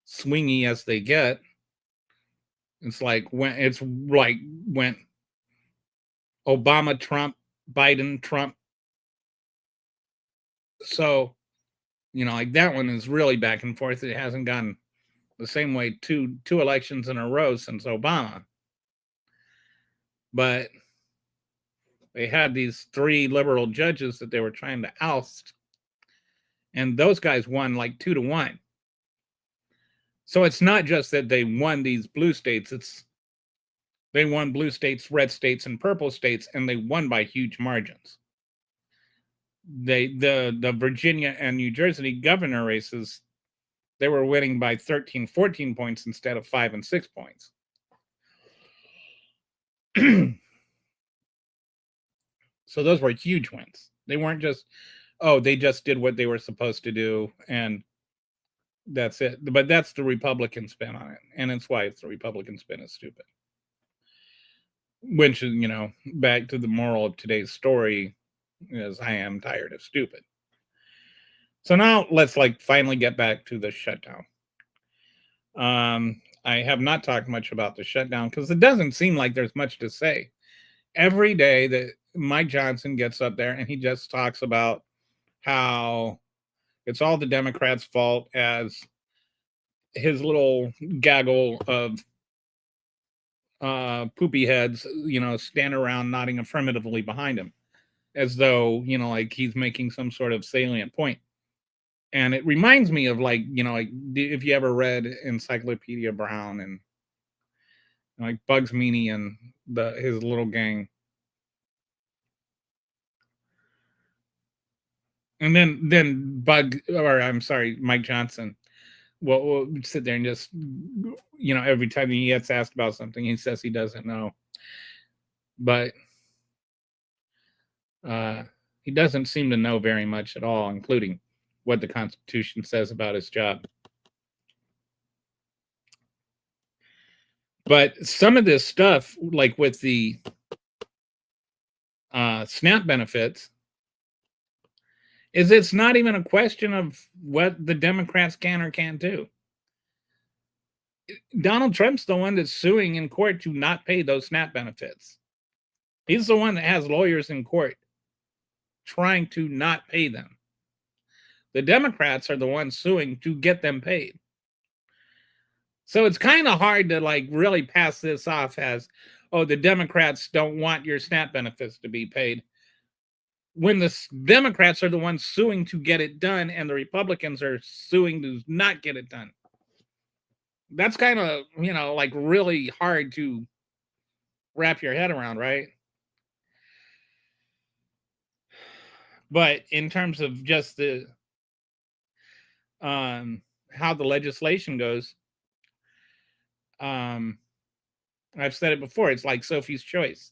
swingy as they get, it's like when Obama, Trump, Biden, Trump. So, like that one is really back and forth. It hasn't gone the same way two elections in a row since Obama. But they had these 3 liberal judges that they were trying to oust. And those guys won like 2-1. So it's not just that they won these blue states. They won blue states, red states, and purple states, and they won by huge margins. The Virginia and New Jersey governor races, they were winning by 13, 14 points instead of 5 and 6 points. So those were huge wins. They weren't just, oh, they just did what they were supposed to do and that's it. But that's the Republican spin on it. And it's why it's the Republican spin is stupid. Which is, back to the moral of today's story is I am tired of stupid. So now let's finally get back to the shutdown. I have not talked much about the shutdown because it doesn't seem like there's much to say. Every day that Mike Johnson gets up there and he just talks about how it's all the Democrats' fault as his little gaggle of poopy heads, stand around nodding affirmatively behind him as though, he's making some sort of salient point. And it reminds me of if you ever read Encyclopedia Brown and Bugs Meany and his little gang. And then Mike Johnson will sit there and just, every time he gets asked about something, he says he doesn't know. But he doesn't seem to know very much at all, including what the Constitution says about his job. But some of this stuff, like with the SNAP benefits, it's not even a question of what the Democrats can or can't do. Donald Trump's the one that's suing in court to not pay those SNAP benefits. He's the one that has lawyers in court trying to not pay them. The Democrats are the ones suing to get them paid. So it's kind of hard to really pass this off as, oh, the Democrats don't want your SNAP benefits to be paid, when the Democrats are the ones suing to get it done and the Republicans are suing to not get it done. That's kind of, really hard to wrap your head around, right? But in terms of just the how the legislation goes, I've said it before, it's like Sophie's Choice,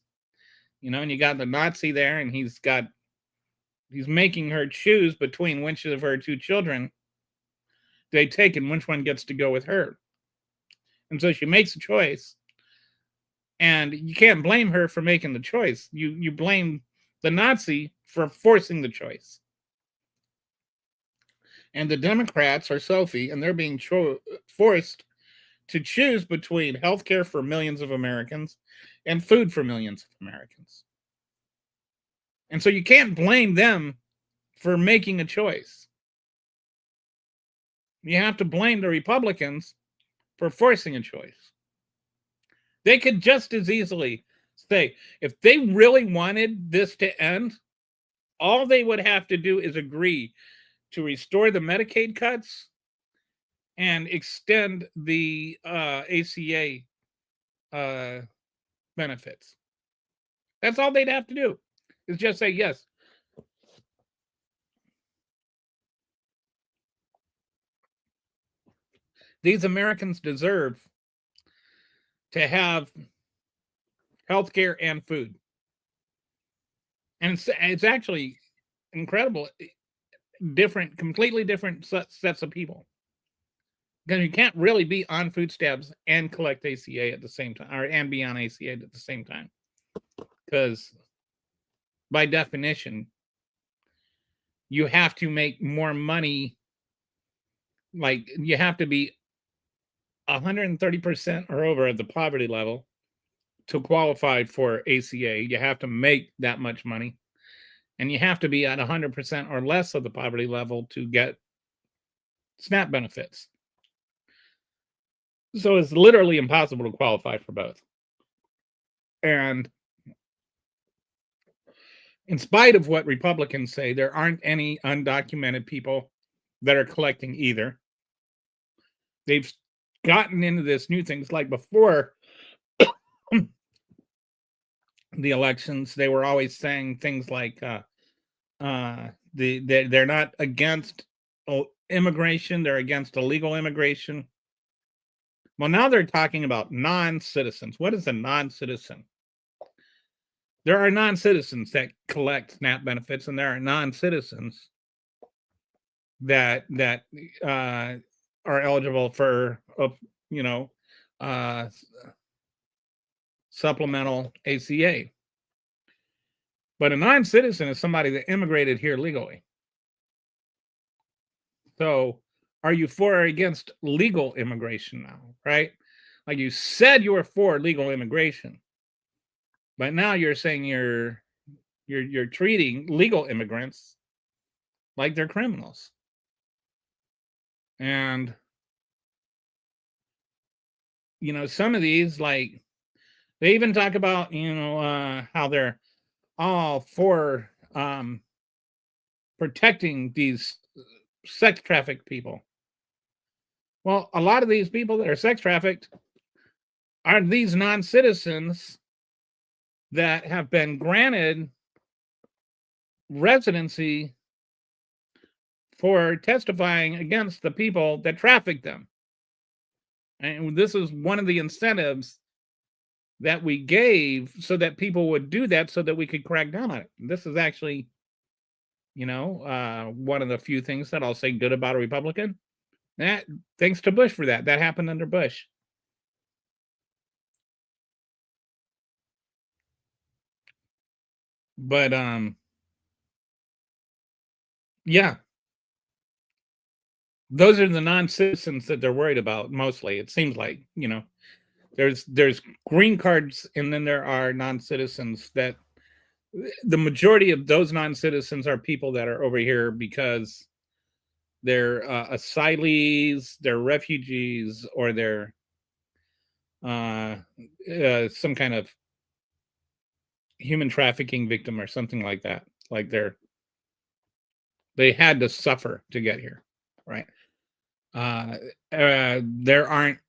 and you got the Nazi there and he's making her choose between which of her two children they take and which one gets to go with her. And so she makes a choice, and you can't blame her for making the choice. You blame the Nazi for forcing the choice. And the Democrats are Sophie, and they're being forced to choose between health care for millions of Americans and food for millions of Americans. And so you can't blame them for making a choice. You have to blame the Republicans for forcing a choice. They could just as easily say, if they really wanted this to end, all they would have to do is agree to restore the Medicaid cuts and extend the ACA benefits. That's all they'd have to do, is just say yes. These Americans deserve to have health care and food. And it's actually incredible. Completely different sets of people. Because you can't really be on food stamps and collect ACA at the same time, and be on ACA at the same time. Because by definition, you have to make more money. You have to be 130% or over at the poverty level to qualify for ACA. You have to make that much money. And you have to be at 100% or less of the poverty level to get SNAP benefits. So it's literally impossible to qualify for both. And in spite of what Republicans say, there aren't any undocumented people that are collecting either. They've gotten into this new things like before the elections. They were always saying things like they're not against immigration, they're against illegal immigration. Well, now they're talking about non-citizens. What is a non-citizen? There are non-citizens that collect SNAP benefits, and there are non-citizens that are eligible for you know uh, supplemental ACA. But a non-citizen is somebody that immigrated here legally. So, are you for or against legal immigration now? Right? Like you said, you were for legal immigration, but now you're saying you're treating legal immigrants like they're criminals. And some of these, like, they even talk about how they're all for protecting these sex trafficked people. Well, a lot of these people that are sex trafficked are these non-citizens that have been granted residency for testifying against the people that trafficked them. And this is one of the incentives that we gave so that people would do that so that we could crack down on it. This is actually, one of the few things that I'll say good about a Republican. That, thanks to Bush for that. That happened under Bush. But yeah, those are the non-citizens that they're worried about mostly. It seems like, there's green cards, and then there are non-citizens that the majority of those non-citizens are people that are over here because they're asylees, they're refugees, or they're some kind of human trafficking victim or something like that. Like they had to suffer to get here, right? There aren't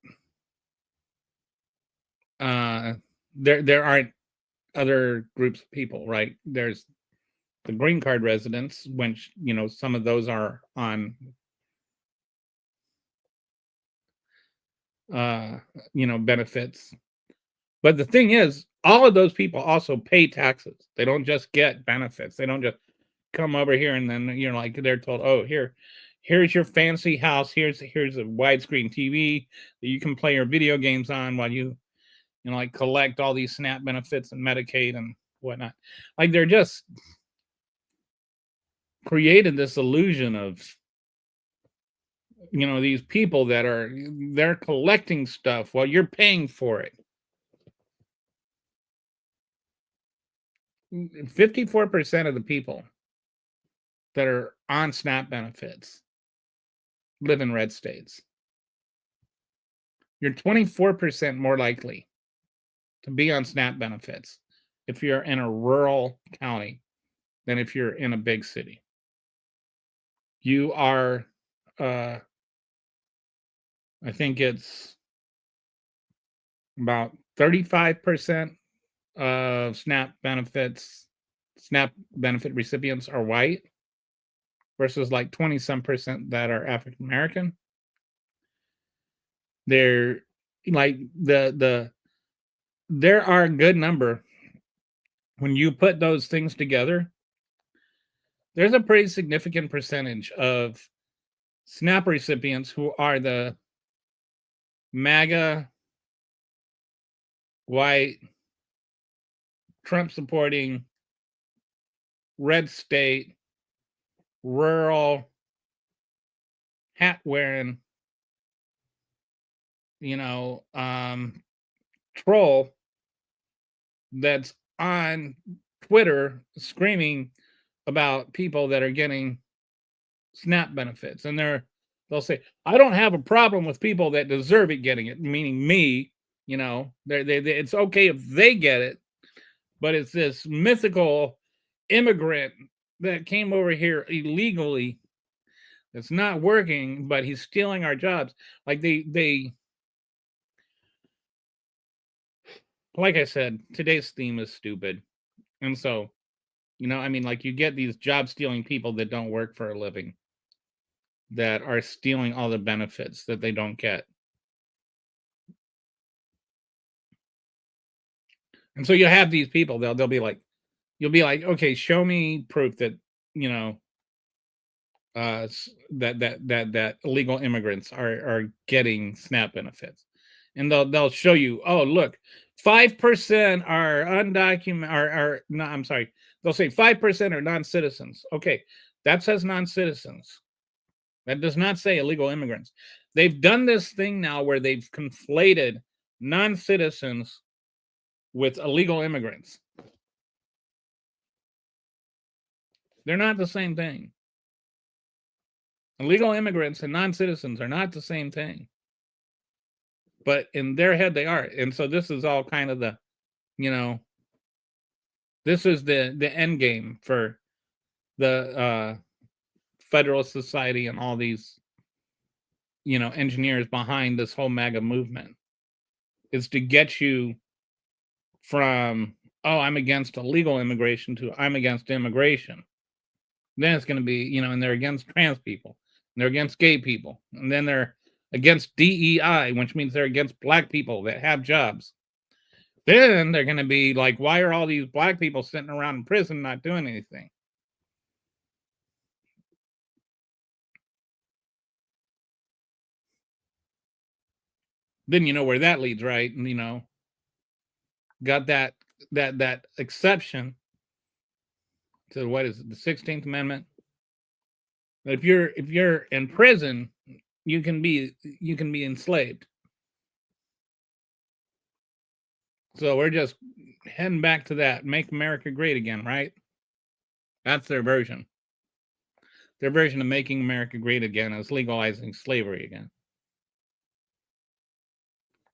there aren't other groups of people, right? There's the green card residents, which some of those are on benefits. But the thing is, all of those people also pay taxes. They don't just get benefits. They don't just come over here and then like they're told, oh, here's your fancy house, here's a widescreen TV that you can play your video games on while you like collect all these SNAP benefits and Medicaid and whatnot. Like they're just created this illusion of these people that they're collecting stuff while you're paying for it. 54% of the people that are on SNAP benefits live in red states. You're 24% more likely to be on SNAP benefits if you're in a rural county than if you're in a big city. You are, I think it's about 35% of SNAP benefit recipients are white versus like 20-some% that are African American. They're like there are a good number. When you put those things together, there's a pretty significant percentage of SNAP recipients who are the MAGA, white, Trump supporting, red state, rural, hat wearing, troll that's on Twitter screaming about people that are getting SNAP benefits. And they'll say, I don't have a problem with people that deserve it getting it, meaning me. It's okay if they get it, but it's this mythical immigrant that came over here illegally that's not working, but he's stealing our jobs. Like like I said, today's theme is stupid. And so, like you get these job stealing people that don't work for a living, that are stealing all the benefits that they don't get. And so you have these people, they'll be like, you'll be like, okay, show me proof that, you know, that illegal immigrants are getting SNAP benefits, and they'll show you, oh look, 5% are undocumented, are no, I'm sorry, they'll say 5% are non-citizens. Okay, that says non-citizens. That does not say illegal immigrants. They've done this thing now where they've conflated non-citizens with illegal immigrants. They're not the same thing. Illegal immigrants and non-citizens are not the same thing. But in their head they are. And so this is all kind of the, you know, this is the end game for the Federalist Society and all these, you know, engineers behind this whole MAGA movement, is to get you from, oh, I'm against illegal immigration to I'm against immigration. Then it's going to be, you know, and they're against trans people, and they're against gay people, and then they're against DEI, which means they're against black people that have jobs. Then they're going to be like, why are all these black people sitting around in prison not doing anything? Then you know where that leads, right? And you know, got that exception to, what is it, the 16th Amendment? If you're in prison, you can be enslaved. So we're just heading back to that, make America great again, right? That's their version. Their version of making America great again is legalizing slavery again.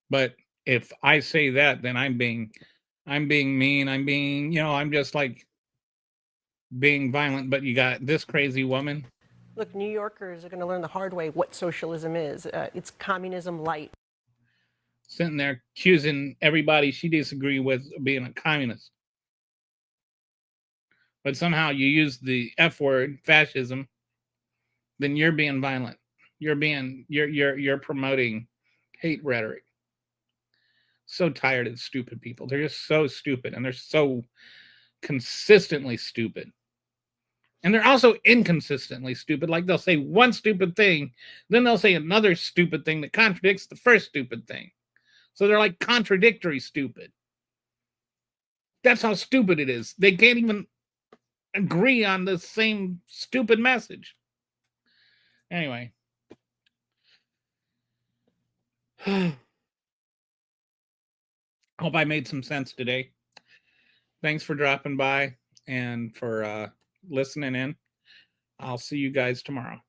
But if I say that, then I'm being mean. I'm being, you know, I'm just like being violent. But you got this crazy woman. Look, New Yorkers are going to learn the hard way what socialism is. It's communism light. Sitting there accusing everybody she disagrees with of being a communist. But somehow you use the F word, fascism, then you're being violent. You're promoting hate rhetoric. So tired of stupid people. They're just so stupid, and they're so consistently stupid. And they're also inconsistently stupid. Like they'll say one stupid thing, then they'll say another stupid thing that contradicts the first stupid thing. So they're like contradictory stupid. That's how stupid it is. They can't even agree on the same stupid message. Anyway. Hope I made some sense today. Thanks for dropping by and for listening in. I'll see you guys tomorrow.